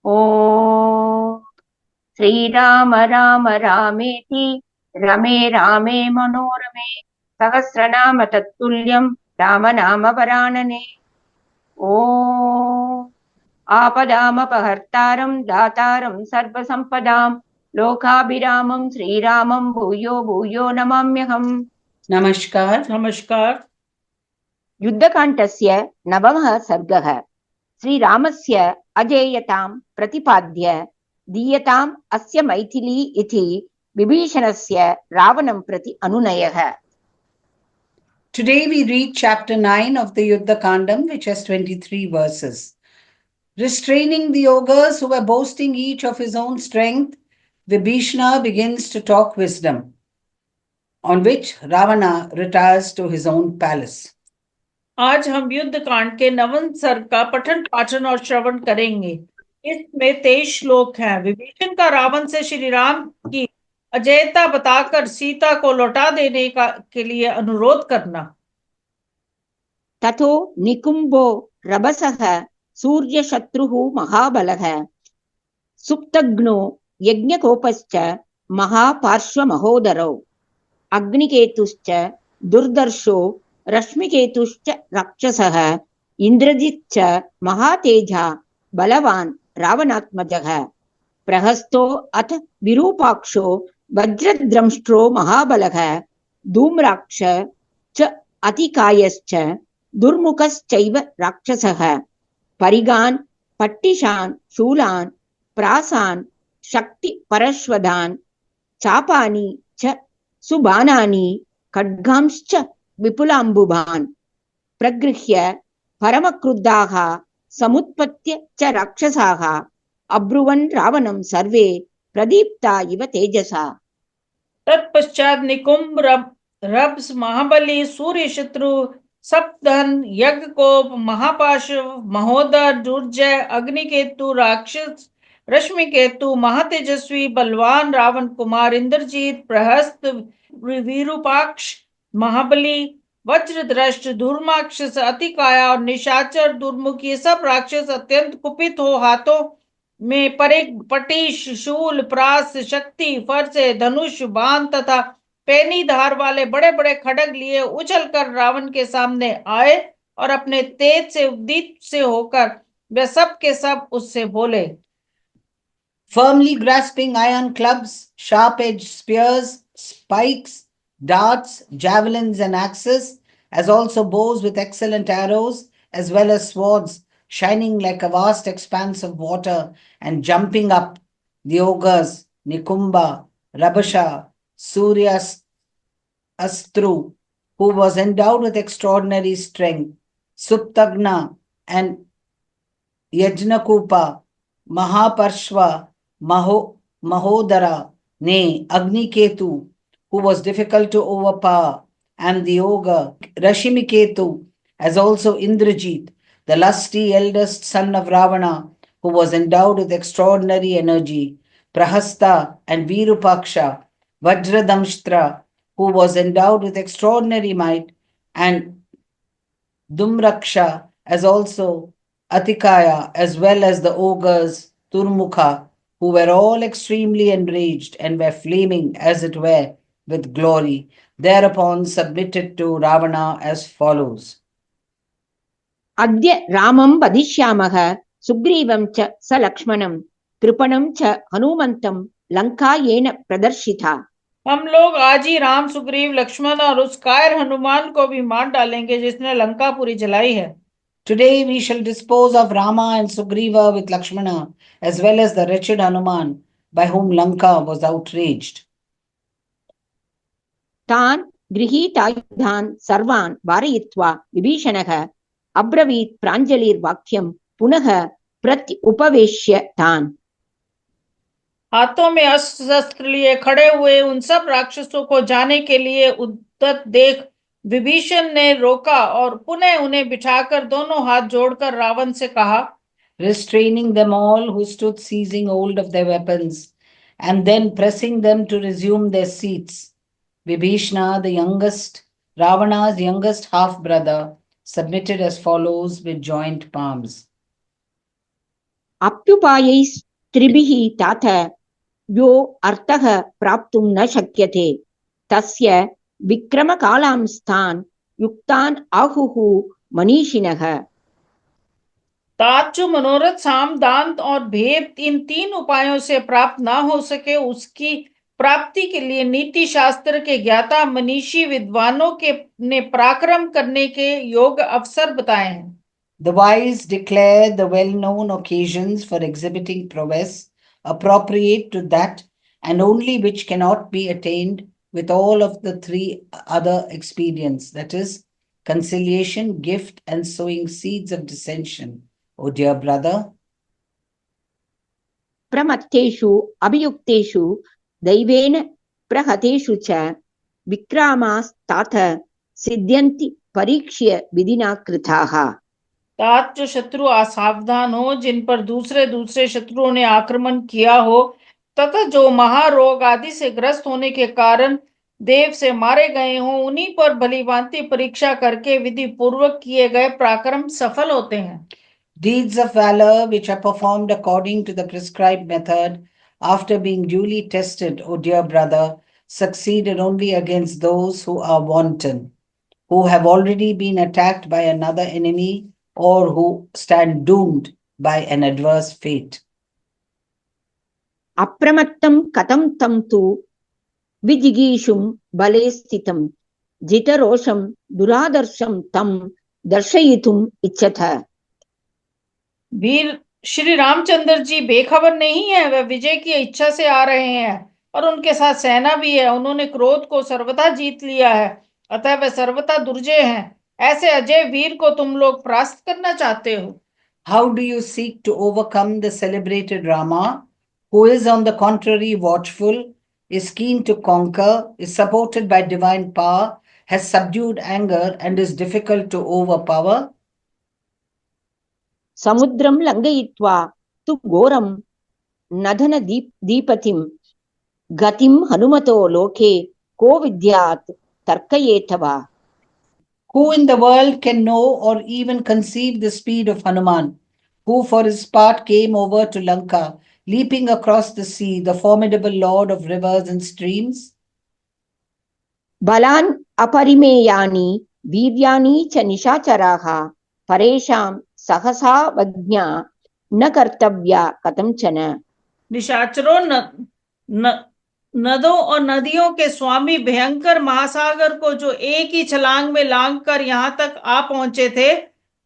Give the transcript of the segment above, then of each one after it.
ॐ श्रीराम राम रामेति रमे रामे मनोरमे सहस्रनाम तत्तुल्यं राम नाम वरानने। ॐ आपदामपहर्तारं दातारं सर्वसम्पदां लोकाभिरामं श्रीरामं भूयो भूयो नमाम्यहम्। नमस्कार नमस्कार। युद्धकाण्डस्य नवमः सर्गः। श्रीरामस्य अजेयतां प्रतिपाद्य दीयताम् अस्य मैथिली इति विभीषणस्य रावणं प्रति अनुनयः। Today we read chapter 9 of the Yuddha Kandam, which has 23 verses. Restraining the ogres who were boasting each of his own strength, Vibhishana begins to talk wisdom, on which Ravana retires to his own palace. आज हम युद्ध कांड के नवम सर्ग का पठन पाठन और श्रवण करेंगे। इसमें 23 श्लोक हैं। विभीषण का रावण से श्री राम की अजेयता बताकर सीता को लौटा देने के लिए अनुरोध करना। ततो निकुंभो रभसः सूर्यशत्रुः महाबलः सुप्तघ्नो यज्ञकोपश्च महापार्श्वमहोदरौ अग्निकेतुश्च दुर्दर्शो रश्मिकेतुश्च राक्षसः इन्द्रजिच्च महातेजा बलवान् रावणात्मजः प्रहस्तो अथ विरूपाक्षो वज्रद्रंष्ट्रो महाबलः धूम्राक्ष च अतिकायश्च दुर्मुखश्चैव राक्षसः परिगान् पट्टिशान् शूलान् प्रासान् शक्तिपरश्वदान् चापानि च सुबाणानि खड्गांश्च विपुलाम्बुभान् प्रगृह्य परमक्रुद्धाः समुत्पत्य च राक्षसाः अब्रुवन् रावणं सर्वे प्रदीप्ता इव तेजसा। तत्पश्चात निकुंभ रभस महाबली सूर्य शत्रु सप्तधन यज्ञ को महापाश महोदर दुर्जय अग्निकेतु राक्षस रश्मिकेतु महातेजस्वी बलवान रावण कुमार इंद्रजीत प्रहस्त विरूपाक्ष महाबली वज्रदृष्ट धूर्माक्षस अतिकाया और निशाचर दुर्मुख ये सब राक्षस अत्यंत कुपित हो हाथों में पटीश शूल प्रास शक्ति फरसे धनुष बाण तथा पैनी धार वाले बड़े बड़े खड्ग लिए उछल कर रावण के सामने आए और अपने तेज से उद्दीत से होकर वे सब के सब उससे बोले। Firmly grasping iron clubs, sharp-edged spears, spikes, darts, javelins and axes, as also bows with excellent arrows, as well as swords, shining like a vast expanse of water, and jumping up, the ogres, Nikumba, Rabasha, Surya Astru, who was endowed with extraordinary strength, Suptagna and Yajnakupa, Mahaparshva, Mahodara, nay, Agniketu, who was difficult to overpower, and the ogre, Rashimiketu, as also Indrajit, the lusty eldest son of Ravana, who was endowed with extraordinary energy, Prahasta and Virupaksha, Vajradamshtra, who was endowed with extraordinary might, and Dumraksha, as also Atikaya, as well as the ogres Turmukha, who were all extremely enraged and were flaming, as it were, with glory, thereupon submitted to Ravana as follows. अद्य रामं वदिष्यामः सुग्रीवं च स लक्ष्मणं कृपणं च हनुमन्तं लंका येन प्रदर्शिता। हम लोग आज ही राम सुग्रीव लक्ष्मण और उस कायर हनुमान को भी मार डालेंगे जिसने लंकापुरी जलाई है। Today we shall dispose of Rama and Sugriva with Lakshmana, as well as the wretched Hanuman, by whom Lanka was outraged. तान् गृहीतायुधान् सर्वान् वारयित्वा विभीषणः अब्रवीत् प्राञ्जलिर्वाक्यं पुनः प्रति उपवेश्य तान्। हाथों में अस्त्र शस्त्र लिए खड़े हुए उन सब राक्षसों को जाने के लिए उद्यत देख विभीषण ने रोका और पुनः उन्हें बिठाकर दोनों हाथ जोड़कर रावण से कहा, restraining them all who stood seizing hold of their weapons, and then pressing them to resume their seats, Vibhishana, the youngest, Ravana's youngest half-brother, submitted as follows with joined palms. अप्युपायैस्त्रिभिः तात यो अर्थः प्राप्तुं न शक्यते तस्य विक्रमकालांस्तान् युक्तान् आहुः मनीषिणः। तात जो मनोरथ, साम, दांत और भेद इन 3 उपायों से प्राप्त ना हो सके, उसकी प्राप्ति के लिए नीति शास्त्र के ज्ञाता मनीषी विद्वानों के ने पराक्रम करने के योग अवसर बताए हैं। The wise declare the well-known occasions for exhibiting prowess appropriate to that and only which cannot be attained with all of the 3 other expedients, that is, conciliation, gift, and sowing seeds of dissension. O dear brother, प्रमत्तेषु अभियुक्तेषु दैवेन प्रहतेषु च विक्रामास्तात सिद्ध्यन्ति परीक्ष्य विधिना कृताः। तात जो शत्रु असावधान हो, जिन पर दूसरे शत्रुओं ने आक्रमण किया हो, तथा जो महारोग आदि से ग्रस्त होने के कारण देव से मारे गए हों, उन्हीं पर भलीभांति परीक्षा करके विधि पूर्वक किए गए पराक्रम सफल होते हैं। deeds of valor which are performed according to the prescribed method after being duly tested, O dear brother, succeeded only against those who are wanton, who have already been attacked by another enemy, or who stand doomed by an adverse fate. अप्रमत्तं कथं तं तु विजिगीषुं बले स्थितं जितरोषं दुरादर्शं तं दर्शयितुम् इच्छत। वीर श्री रामचंद्र जी बेखबर नहीं है, वह विजय की इच्छा से आ रहे हैं और उनके साथ सेना भी है। उन्होंने क्रोध को सर्वथा जीत लिया है, अतः वे सर्वथा दुर्जय हैं। ऐसे अजय वीर को तुम लोग परास्त करना चाहते हो। How do you seek to overcome the celebrated Rama, who is on the contrary watchful, is keen to conquer, is supported by divine power, has subdued anger, and is difficult to overpower? समुद्रं लङ्घयित्वा तु घोरं northern दीपतिं गतिं हनुमतो लोके को विद्यात् तर्कयेत वा। Who in the world can know or even conceive the speed of Hanuman, who for his part came over to Lanka, leaping across the sea, the formidable lord of rivers and streams? बलान् अपरिमेयानि वीर्याणि च निशाचराः परेषां सहसा वज्ञा न कर्तव्या कथंचन। निशाचरों नदों और नदियों के स्वामी भयंकर महासागर को जो एक ही छलांग में लांग कर यहाँ तक आ पहुंचे थे,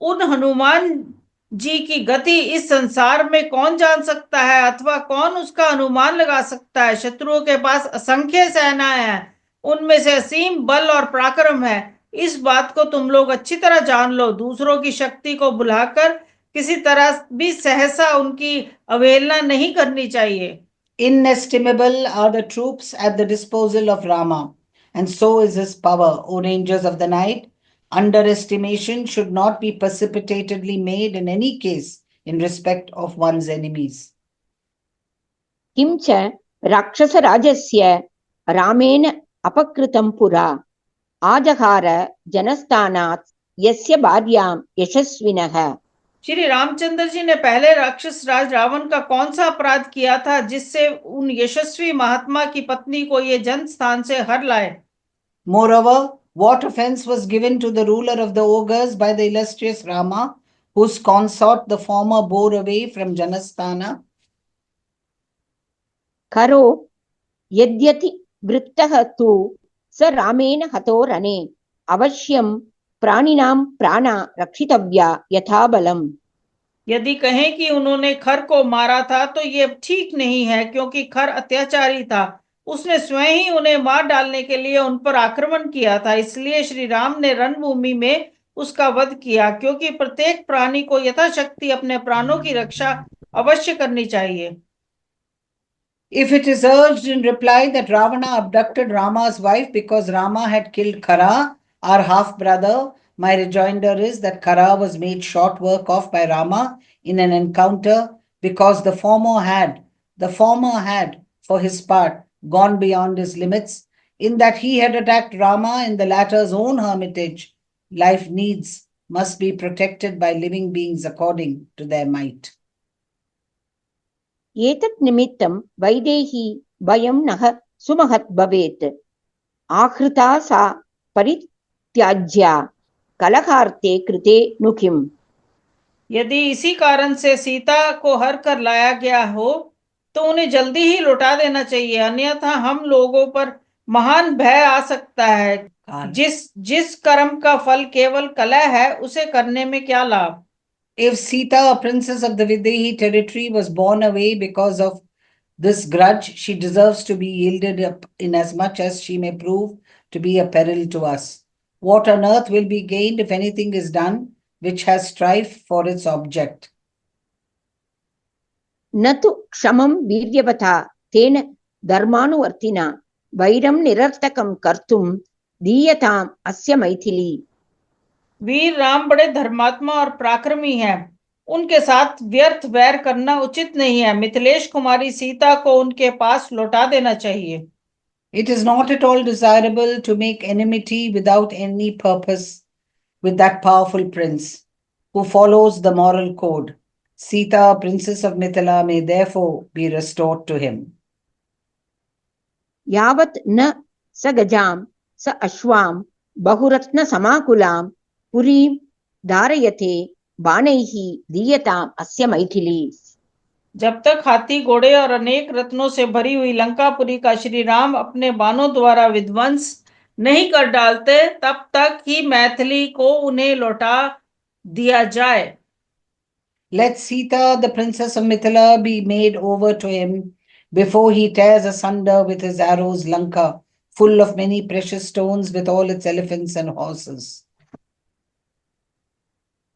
उन हनुमान जी की गति इस संसार में कौन जान सकता है अथवा कौन उसका अनुमान लगा सकता है। शत्रुओं के पास असंख्य सेनाएं हैं, उनमें से असीम बल और पराक्रम है। इस बात को तुम लोग अच्छी तरह जान लो। दूसरों की शक्ति को बुलाकर किसी तरह भी सहसा उनकी अवहेलना नहीं करनी चाहिए। Inestimable are the troops at the disposal of Rama, and so is his power, O rangers of the night. Underestimation should not be precipitatedly made in any case in respect of one's enemies. किं च राक्षसराजस्य रामेण अपकृतं पुरा आजहार जनस्थानात् यस्य भार्यां यशस्विनः। श्री रामचंद्र जी ने पहले राक्षस राज रावण का कौन सा अपराध किया था जिससे उन यशस्वी महात्मा की पत्नी को ये जन स्थान से हर लाए। Moreover, what offense was given to the ruler of the ogres by the illustrious Rama, whose consort the former bore away from Janasthana? करो यद्यति वृत्तः तु स रामेण हतो रणे अवश्यं प्राणिनां प्राणा रक्षितव्या यथा बलम। यदि कहें कि उन्होंने खर को मारा था तो ये ठीक नहीं है, क्योंकि खर अत्याचारी था। उसने स्वयं ही उन्हें मार डालने के लिए उन पर आक्रमण किया था। इसलिए श्री राम ने रणभूमि में उसका वध किया, क्योंकि प्रत्येक प्राणी को यथाशक्ति अपने प्राणों की रक्षा अवश्य करनी चाहिए। If it is urged in reply that Ravana abducted Rama's wife because Rama had killed Khara, our half-brother, my rejoinder is that Khara was made short work of by Rama in an encounter because the former had, for his part, gone beyond his limits, in that he had attacked Rama in the latter's own hermitage. Life needs must be protected by living beings according to their might. एतत् निमित्तं वैदेही भयं नः सुमहत् भवेत्। आहृता सा परित्याज्या कलहार्ते कृते नु किम्। यदि इसी कारण से सीता को हर कर लाया गया हो तो उन्हें जल्दी ही लौटा देना चाहिए, अन्यथा हम लोगों पर महान भय आ सकता है। जिस जिस कर्म का फल केवल कलह है, उसे करने में क्या लाभ। If Sita, a princess of the Videhi territory, was borne away because of this grudge, she deserves to be yielded up inasmuch as she may prove to be a peril to us. What on earth will be gained if anything is done which has strife for its object? न तु क्षमं वीर्यवता तेन धर्मानुवर्तिना वैरं निरर्थकं कर्तुं दीयताम् अस्य मैथिली। वीर राम बड़े धर्मात्मा और पराक्रमी हैं, उनके साथ व्यर्थ वैर करना उचित नहीं है। मिथिलेश कुमारी सीता को उनके पास लौटा देना चाहिए। It is not at all desirable to make enmity without any purpose with that powerful prince who follows the moral code. Sita, princess of Mithila, may therefore be restored to him. यावत् न स गजां स अश्वां बहुरत्न समाकुलां पुरीं धारयते बाणैः दीयताम् अस्य मैथिली। जब तक हाथी घोड़े और अनेक रत्नों से भरी हुई लंकापुरी का श्री राम अपने बाणों द्वारा विध्वंस नहीं कर डालते, तब तक ही मैथिली को उन्हें लौटा दिया जाए। Let Sita, the princess of Mithila, be made over to him before he tears asunder with his arrows Lanka, full of many precious stones, with all its elephants and horses.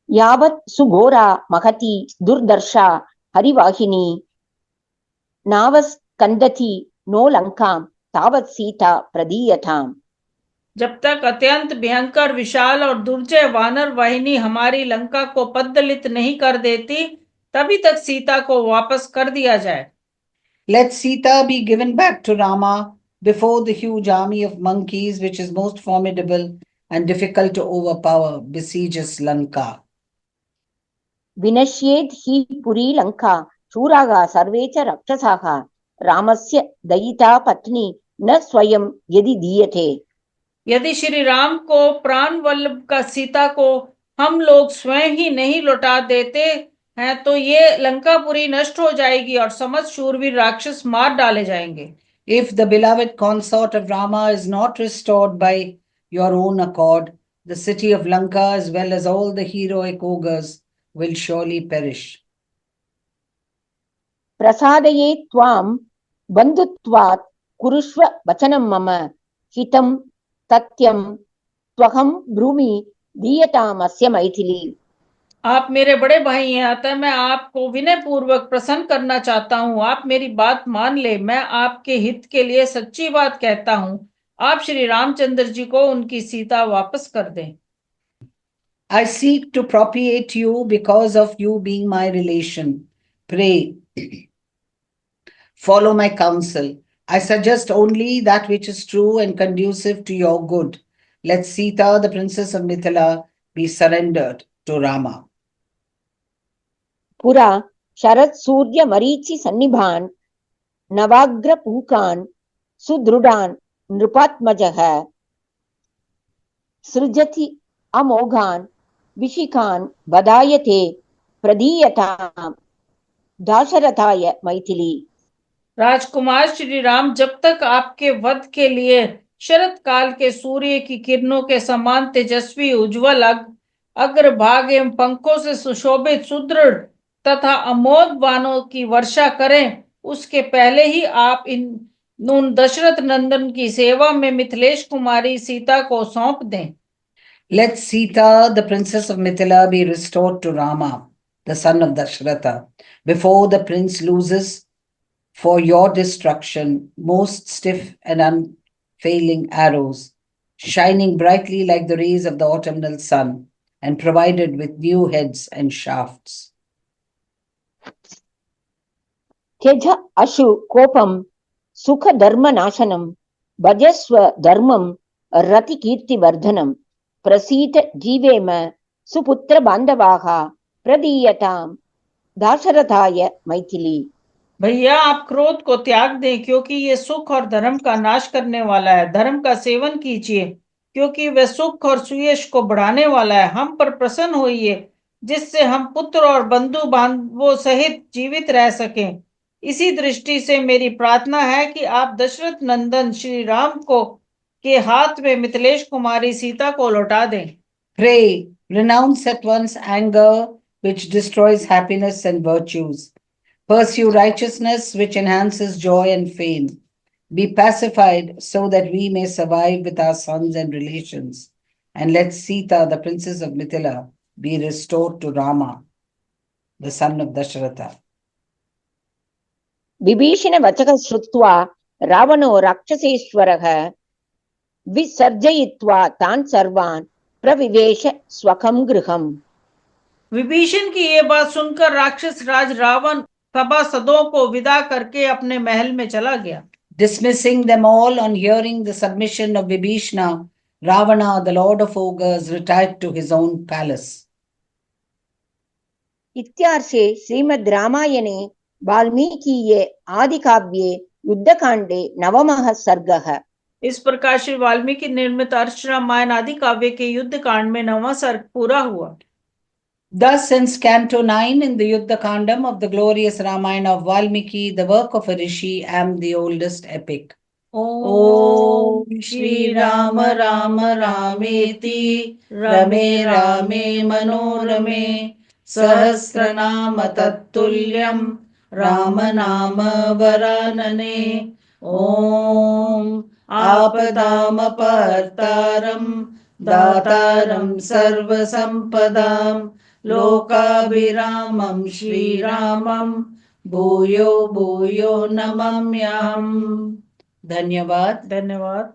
यावत् सुघोरा महती दुर्दर्शा हरिवाहिनी नावस्कन्दति नो लंकां तावत् सीता प्रदीयताम्। जब तक अत्यंत भयंकर, विशाल और दुर्जय वानर वाहिनी हमारी लंका को पद्दलित नहीं कर देती, तभी तक सीता को वापस कर दिया जाए। Let Sita be given back to Rama before the huge army of monkeys, which is most formidable and difficult to overpower, besieges Lanka. विनश्येद् हि पुरी लंका शूराः सर्वे च राक्षसाः रामस्य दयिता पत्नी न स्वयं यदि दीयते। यदि श्री राम को प्राण वल्लभ का सीता को हम लोग स्वयं ही नहीं लौटा देते हैं तो ये लंकापुरी नष्ट हो जाएगी और समस्त शूरवीर राक्षस मार डाले जाएंगे। If the beloved consort of Rama is not restored by your own accord, the city of Lanka as well as all the heroic ogres will surely perish. प्रसादये त्वां बन्धुत्वात् कुरुष्व वचनं मम हितं तथ्यं त्वहं ब्रूमि दीयताम् अस्य मैथिली। आप मेरे बड़े भाई हैं, अतः मैं आपको विनय पूर्वक प्रसन्न करना चाहता हूँ। आप मेरी बात मान ले, मैं आपके हित के लिए सच्ची बात कहता हूँ। आप श्री रामचंद्र जी को उनकी सीता वापस कर दें। I seek to propitiate you because of you being my relation. Pray, follow my counsel. I suggest only that which is true and conducive to your good. Let Sita, the princess of Mithila, be surrendered to Rama. पुरा शरत् सूर्य मरीचि सन्निभान् नवाग्र पूकान् सुदृढान् नृपात्मजः सृजति अमोघान् विशिखान् बधायते प्रदीयताम् दाशरथाय मैथिली। राजकुमार श्री राम जब तक आपके वध के लिए शरत काल के सूर्य की किरणों के समान तेजस्वी, उज्जवल अग्रभाग एवं पंखों से सुशोभित, सुदृढ़ तथा अमोघ बाणों की वर्षा करें, उसके पहले ही आप उन दशरथ नंदन की सेवा में मिथिलेश कुमारी सीता को सौंप दें। Let Sita, the princess of Mithila, be restored to Rama, the son of Dasharatha, before the prince loses for your destruction most stiff and unfailing arrows, shining brightly like the rays of the autumnal sun, and provided with new heads and shafts. त्यज Ashu कोपम सुख धर्म नाशनम भजस्व धर्मम रति कीर्ति वर्धनम प्रसीद जीवेम सुपुत्र बांधवाः प्रदीयताम् दाशरथाय मैथिली। भैया आप क्रोध को त्याग दें, क्योंकि ये सुख और धर्म का नाश करने वाला है। धर्म का सेवन कीजिए, क्योंकि वह सुख और सुयश को बढ़ाने वाला है। हम पर प्रसन्न होइए, जिससे हम पुत्र और बंधु बांधवों सहित जीवित रह सकें। इसी दृष्टि से मेरी प्रार्थना है कि आप दशरथ नंदन श्री राम को के हाथ में मिथिलेश कुमारी सीता को लौटा दें। Pray, renounce at once anger, which destroys happiness and virtues. Pursue righteousness, which enhances joy and fame. Be pacified so that we may survive with our sons and relations. And let Sita, the princess of Mithila, be restored to Rama, the son of Dasharatha. Vibhishan वचः श्रुत्वा रावणो राक्षसेश्वरः विसर्जयित्वा तान् सर्वान् प्रविवेश स्वकं गृहम्। विभीषण की ये बात सुनकर राक्षस राज रावण सभासदों को विदा करके अपने महल में चला गया। Dismissing them all on hearing the submission of Vibhishana, Ravana, the lord of ogres, retired to his own palace. इत्यार्षे श्रीमद् रामायणे वाल्मीकीये आदिकाव्ये युद्धकाण्डे नवमः सर्गः। इस प्रकार श्री वाल्मीकि निर्मित अर्ष रामायण आदि काव्य के युद्ध कांड में 9वां सर्ग पूरा हुआ। Thus ends Canto 9 in the Yuddha Kandam of the glorious Ramayana of Valmiki, the work of a rishi and the oldest epic. Om Shri Rama Rama Rameti Rame Rame Manorame Sahasranama Tattulyam Rama Nama Varanane Om Apadam Apartaram Dataram Sarva Sampadam Lokabhiramam Shri Ramam Bhuyo Bhuyo Namamyam. धन्यवाद। धन्यवाद।